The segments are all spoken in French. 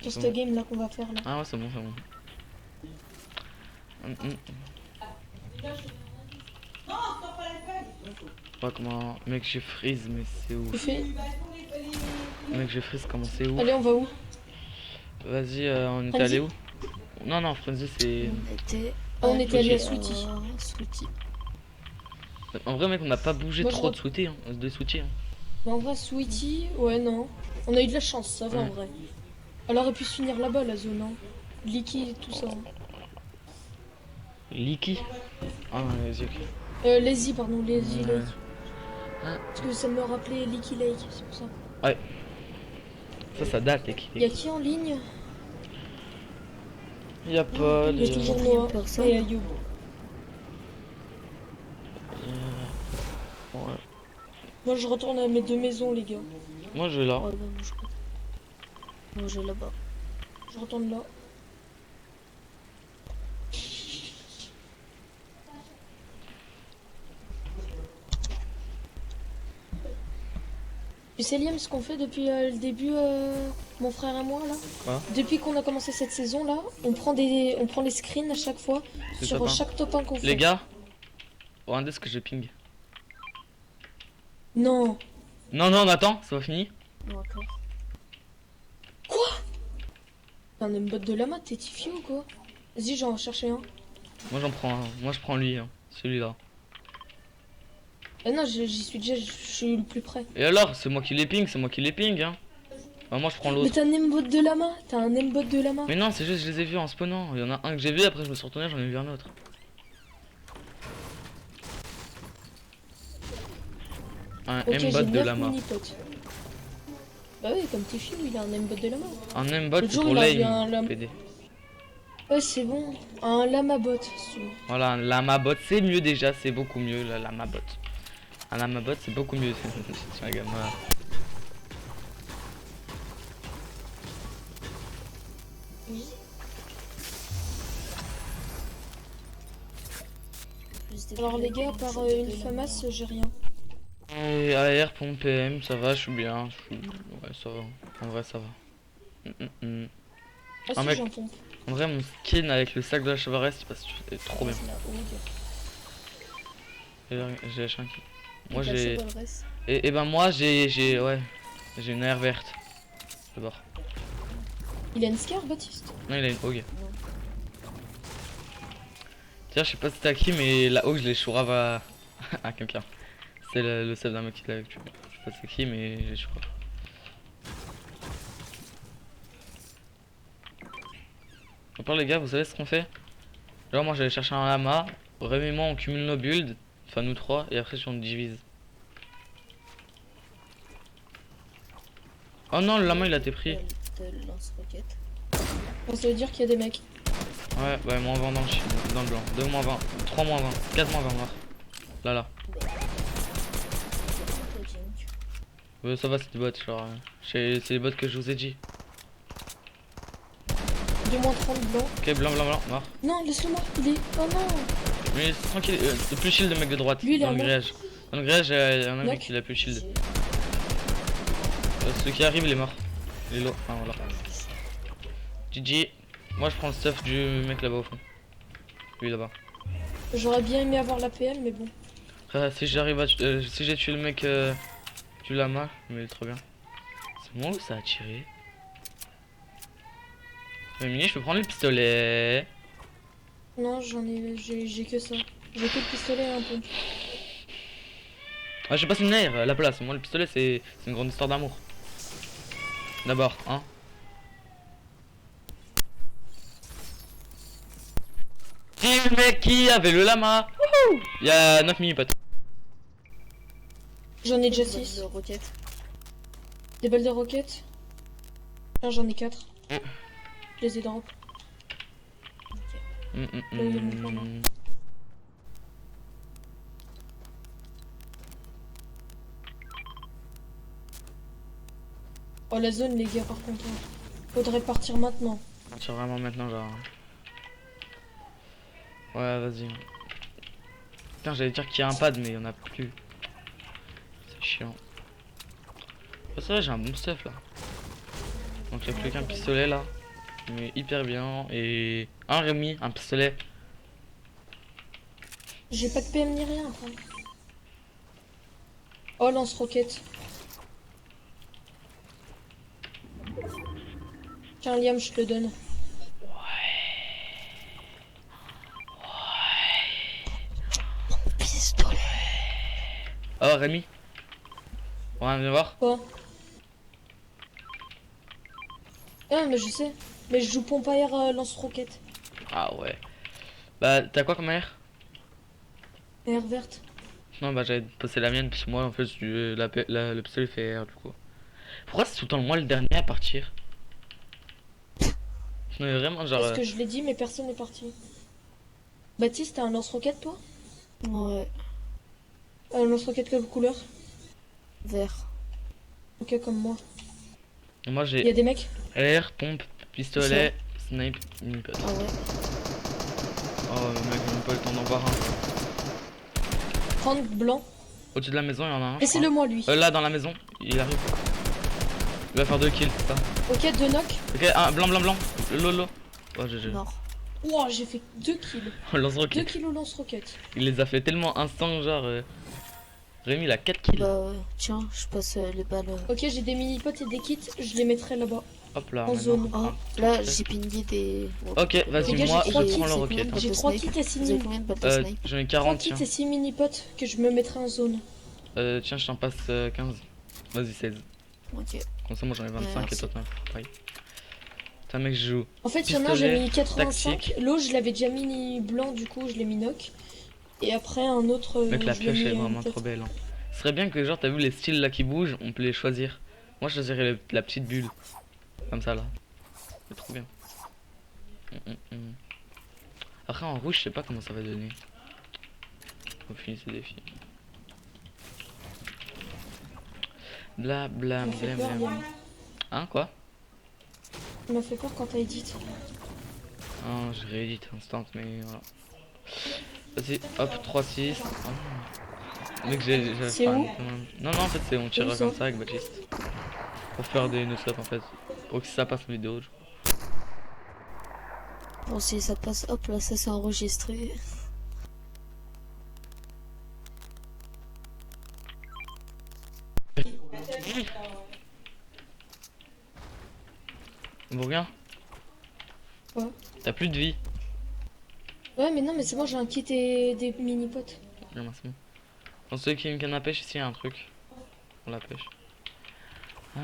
Sur cette game là qu'on va faire là. Ah ouais, c'est bon, c'est bon. Pas comment. Mec, je freeze, mais c'est où? Tu fais. Mec, je freeze, comment c'est où? Allez, on va où? Vas-y, on était Frenzy allé où? Non, non, Frenzy, c'est. On était allé à Sweetie. Sweetie. En vrai, mec, on n'a pas bougé Moi, trop de Sweetie, hein. De Sweetie, hein. Mais en vrai, Sweetie, ouais, non. On a eu de la chance, ça va en vrai. Elle aurait pu se finir là-bas, la zone, hein. Leaky et tout ça. Leaky. Ah, vas-y, ok. Lazy, pardon, Lazy Ouais. Lake. Ah. Parce que ça me rappelait Leaky Lake, c'est pour ça. Ouais. Ça date, Leaky. Y'a qui en ligne? Y'a pas Il y a toujours Noah et Ayoub. Ouais. Moi, je retourne à mes deux maisons, les gars. Moi, je vais là. Moi je vais là-bas. Je retourne là. Tu sais, Liam, ce qu'on fait depuis le début, mon frère et moi, là? Quoi? Depuis qu'on a commencé cette saison-là, on prend les screens à chaque fois C'est sur top 1. chaque top 1 qu'on fait. Les gars, regardez ce que je ping. Non. Non, non, on attend, c'est pas fini. D'accord. T'as un aimbot de lama, t'es tifié ou quoi? Vas-y, j'en chercher un. Moi, j'en prends un. Moi, je prends lui, hein. Celui-là. Ah non, j'y suis déjà, je suis le plus près. Et alors, c'est moi qui les ping, c'est moi qui les ping, hein. Bah, moi, je prends Mais l'autre. t'as un aimbot de lama, t'as un aimbot de lama. Mais non, c'est juste, je les ai vus en spawnant. Il y en a un que j'ai vu, après, je me suis retourné, j'en ai vu un autre. Un Ok, j'ai aimbot de 9 lama. mini-potes. Bah oui, comme t'es fou, il a un aimbot de lama. Un aimbot, L'autre c'est jour, pour il a vu un l'aim. lama. PD. Ouais, c'est bon. Un lama bot, si tu veux. Voilà, un lama bot, c'est mieux déjà, c'est beaucoup mieux, le lama bot. Un lama bot, c'est beaucoup mieux. C'est un gamin. Alors les gars, par une FAMAS, j'ai rien. Et AR, pompe PM, ça va, je suis bien. Ouais, ça va. En vrai, ça va. Ah Ah, si, mec. j'en pompe. En vrai, mon skin avec le sac de la chevaresse, c'est trop bien. J'ai lâché un kill. Moi, j'ai. Et ben, moi, ouais. J'ai une AR verte. D'abord. Il a une scar, Baptiste? Non, il a une hog. Tiens, je sais pas si t'as qui, mais la hog, je l'ai chourave à quelqu'un. C'est le seul d'un mec qui l'a tué. Je sais pas c'est qui, mais j'ai chourave. Encore les gars, vous savez ce qu'on fait? Genre, moi, j'allais chercher un lama. Rémi et moi, on cumule nos builds. Enfin, nous trois, et après, on divise. Oh non, le lama, il a été pris. Bon, ça veut dire qu'il y a des mecs. Ouais, ouais, moins 20 dans le blanc. 2 moins 20, 3 moins 20, 4 moins 20 mort. Là. Ça va, c'est des bots, genre. C'est les bots que je vous ai dit. 2 moins 30 blanc. Ok, blanc, mort. Non, laisse-le moi, il est. Oh non! Mais tranquille, plus shield le mec de droite. Lui, il est dans le mort. grillage. Dans le grillage, il y a un mec Knock. qui a plus shield. Celui qui arrive, il est mort. Il est low. Ah, voilà. GG. Moi, je prends le stuff du mec là-bas au fond. Lui là-bas. J'aurais bien aimé avoir la PL, mais bon. Frère, si j'arrive à si j'ai tué le mec du lama, mais il est trop bien. C'est moi où ça a tiré? Mais je peux prendre le pistolet. Non, j'ai que ça. J'ai que le pistolet et un pompe. Ah, j'ai pas une air la place. Moi, le pistolet, c'est une grande histoire d'amour. D'abord, hein. Qui le mec qui avait le lama? Il y a 9 mini-potes. J'en ai déjà 6. Des balles de roquettes. Tiens, j'en ai 4. Je les ai drop. Oh, la zone, les gars, par contre. Faudrait partir maintenant. Partir vraiment maintenant, genre. Ouais, vas-y. Putain, j'allais dire qu'il y a un pad, mais il y en a plus. C'est chiant. Ça va, j'ai un bon stuff là. Donc il n'y a plus qu'un pistolet là. Mais hyper bien. Et un Rémi, un pistolet. J'ai pas de PM ni rien. Enfin. Oh, lance-roquette. Tiens, Liam, je te le donne. Pistolet. Oh Rémi. Ouais, viens voir. Quoi? Ah, mais je sais. Mais je joue pompe à air lance-roquette. Ah ouais. Bah t'as quoi comme air? Air verte. Non bah j'avais passé la mienne parce que moi en fait le pistolet fait air du coup. Pourquoi c'est tout le temps moi le dernier à partir? Non mais vraiment genre... Parce que je l'ai dit, mais personne n'est parti. Baptiste, t'as un lance-roquette, toi? Ouais. Un lance-roquette quelle couleur? Vert. Ok, comme moi. Moi Il y a j'ai des mecs? air, pompe, pistolet, snipe, mini-pot. Ah ouais. Oh mec j'ai même pas eu le temps d'en voir un. 30 blancs. Au-dessus de la maison il y en a un. je Laissez-le moi, lui. crois. Là dans la maison, il arrive. Il va faire 2 kills, c'est ça. Ok, 2 knocks. Ok, un blanc blanc blanc. Le lolo. Oh GG. Mort. Wow, j'ai fait 2 kills. Oh 2 lance-roquette. kills au lance-roquette. Il les a fait tellement instant genre... Rémi il a 4 kills. Bah tiens, je passe les balles. Ok, j'ai des mini-potes et des kits. Je les mettrai là-bas. Hop là. En maintenant. zone. Oh, là j'ai pingé des. Ok, vas-y, Les gars, moi j'ai je trois prends kits, le c'est roquette. combien J'ai de 3 snipe. kits et 6 Vous avez mini. combien de balles de snipe? J'en ai 3 40 kits tiens. et 6 mini-potes que je me mettrai en zone. Tiens, je t'en passe 15. Vas-y 16. Ok. Comme ça moi j'en ai 25 et merci. toi t'en as pareil. Putain mec je joue. En fait, il y en a un, Pistolet, j'ai mis 85. tactique. L'autre, je l'avais déjà mis blanc, du coup, je l'ai mis knock. Et après, un autre. Mec la je l'ai pioche mis, elle est vraiment peut-être. trop belle. Hein. Ce serait bien que genre t'as vu les styles là qui bougent, on peut les choisir. Moi je choisirais la petite bulle. Comme ça là. C'est trop bien. Après en rouge je sais pas comment ça va donner. On finit ce défi. Bla bla Ça m'a fait bla peur, bla. Liam. Hein quoi? Ça m'a fait peur quand t'as edit. Oh, je réédite instant, mais voilà. Vas-y, hop, 3-6. Oh. Mec, j'ai C'est faim, où quand même. Non, non, en fait, c'est on où tirera ça comme ça avec Baptiste. Pour faire des no-stop en fait. Pour que ça passe en vidéo. Bon, si ça passe, hop là, ça c'est enregistré. Bourguin? Quoi? T'as plus de vie. Ouais, mais non, mais c'est bon, j'ai un kit et des mini-potes. Non, c'est bon. Dans ceux qui aiment une canne à pêche, ici il y a un truc. Pour la pêche. Ah,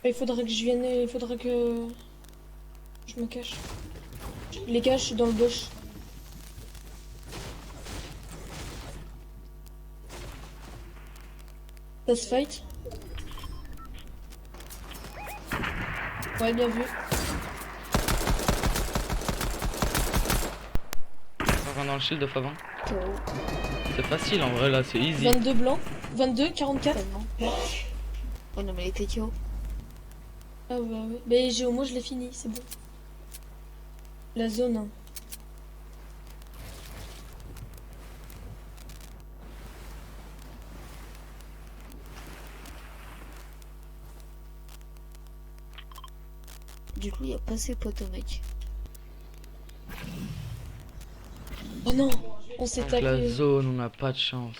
Il faudrait que je vienne, il faudrait que je me cache. Les gars, je suis dans le bush. Ça se fight. Ouais, bien vu. On va dans le shield de x20. KO. C'est facile en vrai là, c'est easy. 22 blancs. 22, 44. Tellement. Oh non, mais il était KO. Ah bah ouais. Mais j'ai au moins je l'ai fini, c'est bon. La zone. Hein. Du coup, il y a pas ses potes au mec. Oh non, on s'est Avec la tapé. zone, on n'a pas de chance.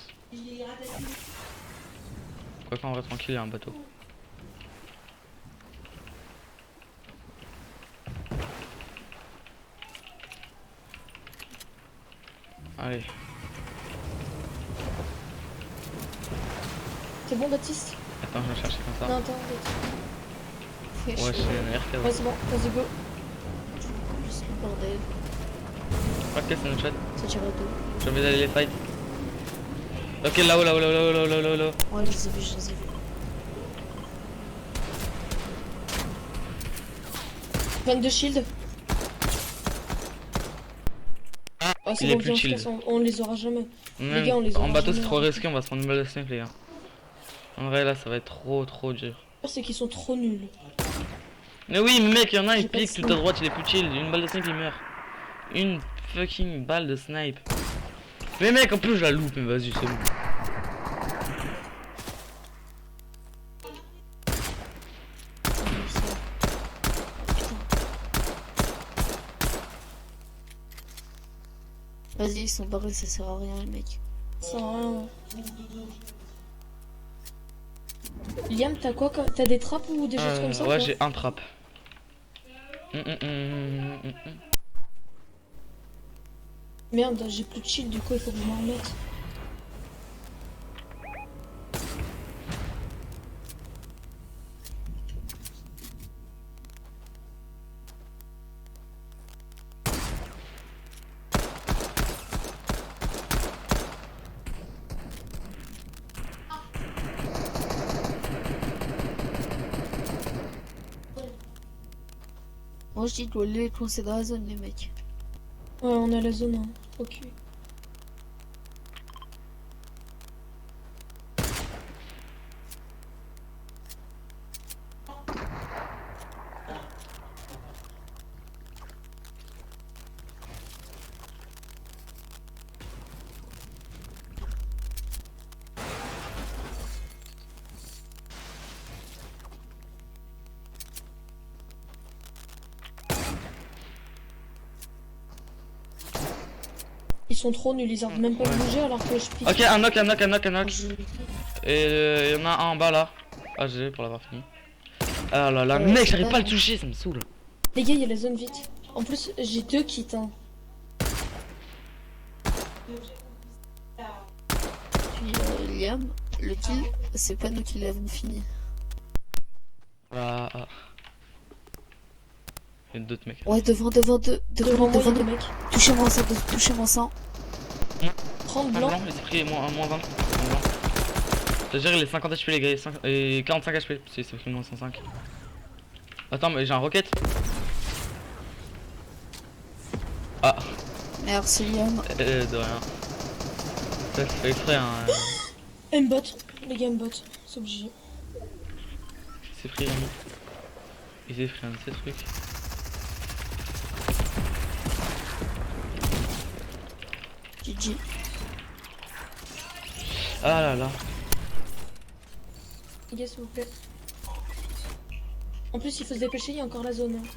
Quoi qu'en vrai tranquille, il y a un bateau. Allez. C'est bon, Baptiste? Attends, je vais chercher comme ça. Non, attends, attends. Fait Ouais, chaud. c'est un RK. Ouais, c'est bon, vas-y, go. Juste le bordel. Ok, c'est notre chat. Ça tire à deux. J'ai envie d'aller les fight. Ok, là-haut, là-haut, là-haut, là-haut, là-haut, là-haut. Ouais, je les ai vus, je les ai vus. 22 shield. Oh, c'est Il est bon, plus viens, chill. on se casse, on les aura jamais. Même gars, on les en aura bateau, c'est jamais trop ratés. risqué, on va se prendre une balle de snipe, les gars. En vrai, là, ça va être trop dur. Le pire, c'est qu'ils sont trop nuls. Mais oui, mec, il y en a, il J'ai pas de pique tout à snipe. droite, il est plus chill. Une balle de snipe, il meurt. Une fucking balle de snipe. Mais mec, en plus, je la loupe, mais vas-y, c'est bon. Vas-y, ils sont barrés, ça sert à rien, les mecs. Ça sert à rien. Liam, t'as quoi t'as des trappes ou des choses comme ça? Ouais, toi j'ai un trap. Merde, j'ai plus de shield, du coup il faut que je m'en remette. Moi, je dis de les coincer dans la zone, les mecs. Ouais, on a la zone, hein. Ok. Ils sont trop nuls, ils arrivent même pas à bouger alors que je pique. Ok, un knock, un knock, un knock, un knock. Je... Et il y en a un en bas là. Ah, j'ai pour l'avoir fini. Ah là là, Ouais, mec, c'est j'arrive pas pas à le mal. toucher, ça me saoule. Les gars, il y a la zone vite. En plus, j'ai 2 kits, hein. Puis, Liam, le kill, c'est pas nous qui l'avons fini. Ah, ah. Il y a d'autres mecs. Ouais, devant Devant moi, il y a des nous. mecs. Touchez-moi ça, touchez-moi ça. 30 Un blancs. blanc, il s'est pris moins 20. Moins 20. C'est-à-dire il est 50 HP les gars, et 45 HP, c'est pris moins 105. Attends, mais j'ai un rocket. Ah, Merci, Liam. de rien. Ça c'est fait exprès, hein. Aimbot. Les gars, aimbot. C'est obligé. Il s'est pris un. Il s'est pris un de ces trucs. GG. Ah là là. Les gars, s'il vous plaît. En plus, il faut se dépêcher, il y a encore la zone. Hein.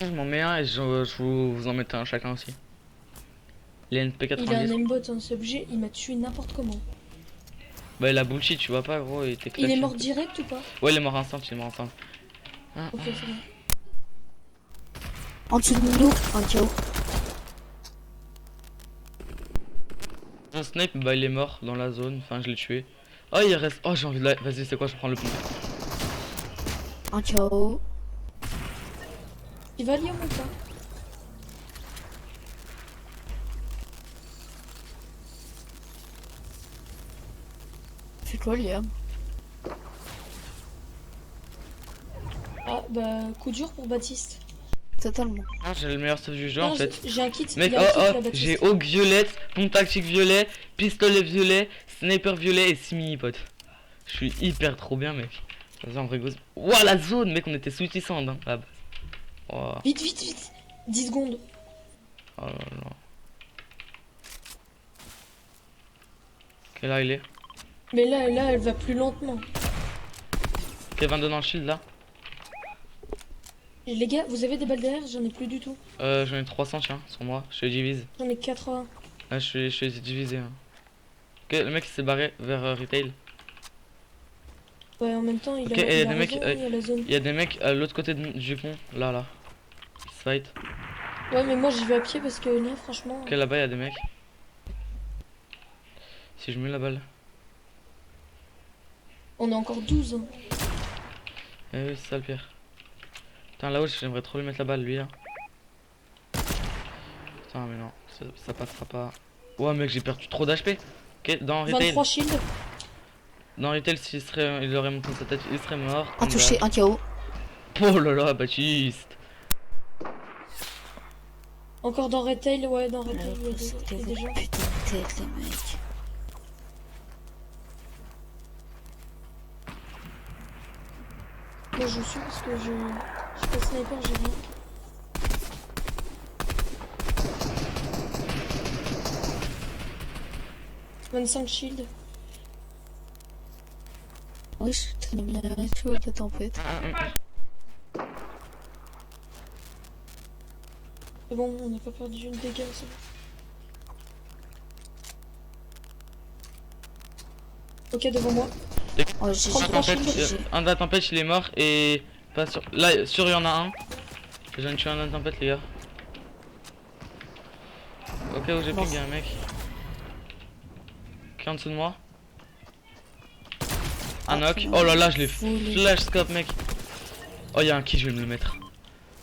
Je m'en mets un et je vous en mettez un chacun aussi. Les Il a un NP90. aimbot, hein, c'est obligé. Il m'a tué n'importe comment. Bah il a bullshit, tu vois pas gros, il était Il est clutch. mort direct ou pas? Ouais, il est mort instant, il est mort instant. Ah, Ok, c'est bon. En dessous de nous, un KO. un snipe, bah il est mort dans la zone, enfin je l'ai tué. Oh il reste, oh j'ai envie de la... Vas-y c'est quoi, je prends le pont. Un KO. Il va Liam ou pas? Fais quoi, Liam? Ah, bah, coup dur pour Baptiste. Totalement. Ah, j'ai le meilleur stuff du jeu Non, en fait. j'ai un kit. Mec, il a un kit, là, oh, Baptiste. j'ai Hawk violette, pompe tactique violet, pistolet violet, sniper violet et 6 mini potes. Je suis hyper trop bien mec. Vas-y en vrai gosse. Ouah la zone mec, on était sous Tissande hein, là bas. Oh, Vite, vite, vite. 10 secondes. oh là là. Ok là il est. Mais là, elle va plus lentement. Ok 22 dans le shield là. Et les gars, vous avez des balles derrière? J'en ai plus du tout. J'en ai 300 tiens, sur moi, je suis divise. J'en ai 80. Ah je suis divisé hein. Ok le mec il s'est barré vers retail. Ouais, en même temps, il Ok, a, et il y a a des mecs, raison, il y a la zone. Il y a des mecs à l'autre côté du pont, là. Ils se fight. Ouais, mais moi, j'y vais à pied parce que là, franchement... Ok là-bas il y a des mecs. Si je mets la balle. On est encore 12. Hein. Eh oui c'est ça le pire. Putain là-haut j'aimerais trop lui mettre la balle lui là. Putain mais non, ça passera pas. Ouais mec j'ai perdu trop d'HP. Ok dans retail. 23 shields. Dans retail il aurait monté sa tête, il serait mort. Un comme touché, d'hab. un KO. Oh là là Baptiste. Encore dans retail, ouais, dans retail, Ouais, il y a des c'était des gens. putains de têtes, les mecs. Moi, je suis parce que je suis pas sniper, j'ai rien. « 25 shields. Oui, je suis très bien. Tu vois la tempête. C'est bon, on n'a pas perdu une dégâts, c'est bon. Ok, devant moi. Oh, j'ai Prends Un trois tempête, shields. un de la tempête il est mort et pas sûr. Là sûr il y en a un. Je viens de tuer un de la tempête les gars. Ok où j'ai Bon. ping un mec. Qui est en dessous de moi. Un knock. Oh là là je l'ai flash scope mec. Oh il y a un qui je vais me le mettre.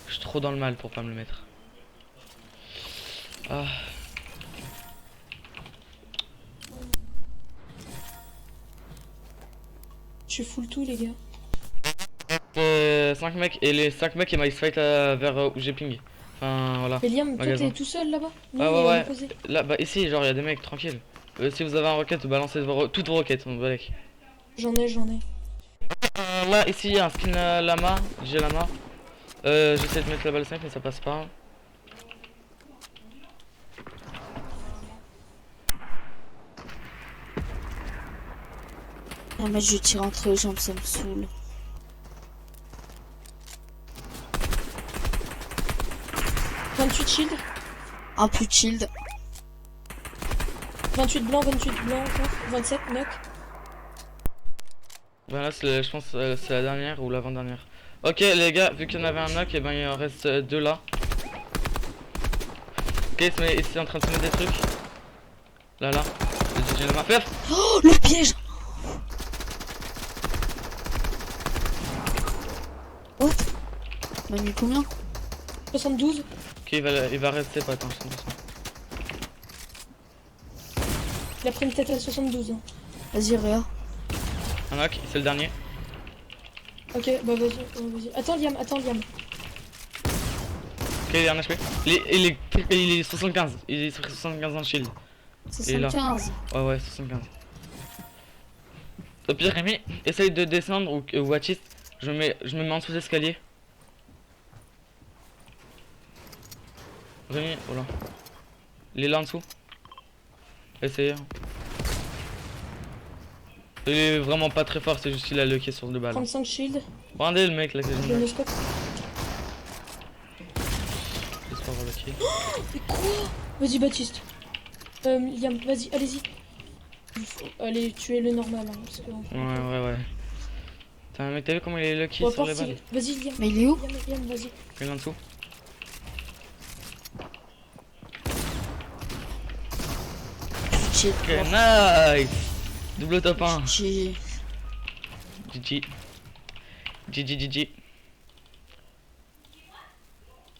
Je suis trop dans le mal pour pas me le mettre. Ah. Je suis full tout, les gars. 5 mecs et les 5 mecs ils m'ont fight vers où j'ai ping. Enfin voilà. Mais Liam, toi Magasin. t'es tout seul là-bas? Nous, Ah on ouais est ouais. posé. Là bah ici genre il y a des mecs tranquilles. Si vous avez un rocket, vous balancez toutes vos roquettes, on balèque. J'en ai. Là ici il y a un skin lama, j'ai lama. J'essaie de mettre la balle 5 mais ça passe pas. Ah, mais je tire entre les jambes, ça me saoule. « 28 shield, Un plus de shield. 28 blanc, encore, 27 knock. Ben là je pense c'est la dernière ou l'avant-dernière. Ok les gars, vu qu'il y en avait un knock, et ben il en reste 2 là. Ok il est en train de se mettre des trucs. Là. J'ai la main. Fais gaffe. Oh, le piège! What? Il m'a mis combien? 72. Ok il va rester pas, attends, Il a pris une tête à 72. Hein. Vas-y, Réa. un knock, c'est le dernier. Ok, bah vas-y. Attends Liam. Ok il est en HP. Il est 75, il est 75 en shield. Et là. 75. Ouais 75. Au pire Rémi, essaye de descendre ou Watchist. Je me mets en dessous l'escalier. Rémi, oh là. Il est là en dessous. Essayez. Il est vraiment pas très fort, c'est juste qu'il a le qui est sur 2 balles. 35 shield. Regardez le mec là que Je j'ai le mis. scope. J'espère avoir le kill. Mais quoi? Vas-y Baptiste. Liam, vas-y, allez-y. Allez, tuer le normal. Hein, parce que, Ouais. Putain mec, t'as vu comment il est lucky on va sur les partir. balles? Vas-y Liam. Mais il est où? Liam, vas-y. Il est en dessous. Shit. Ok, nice. Double top 1. J'ai... GG. GG.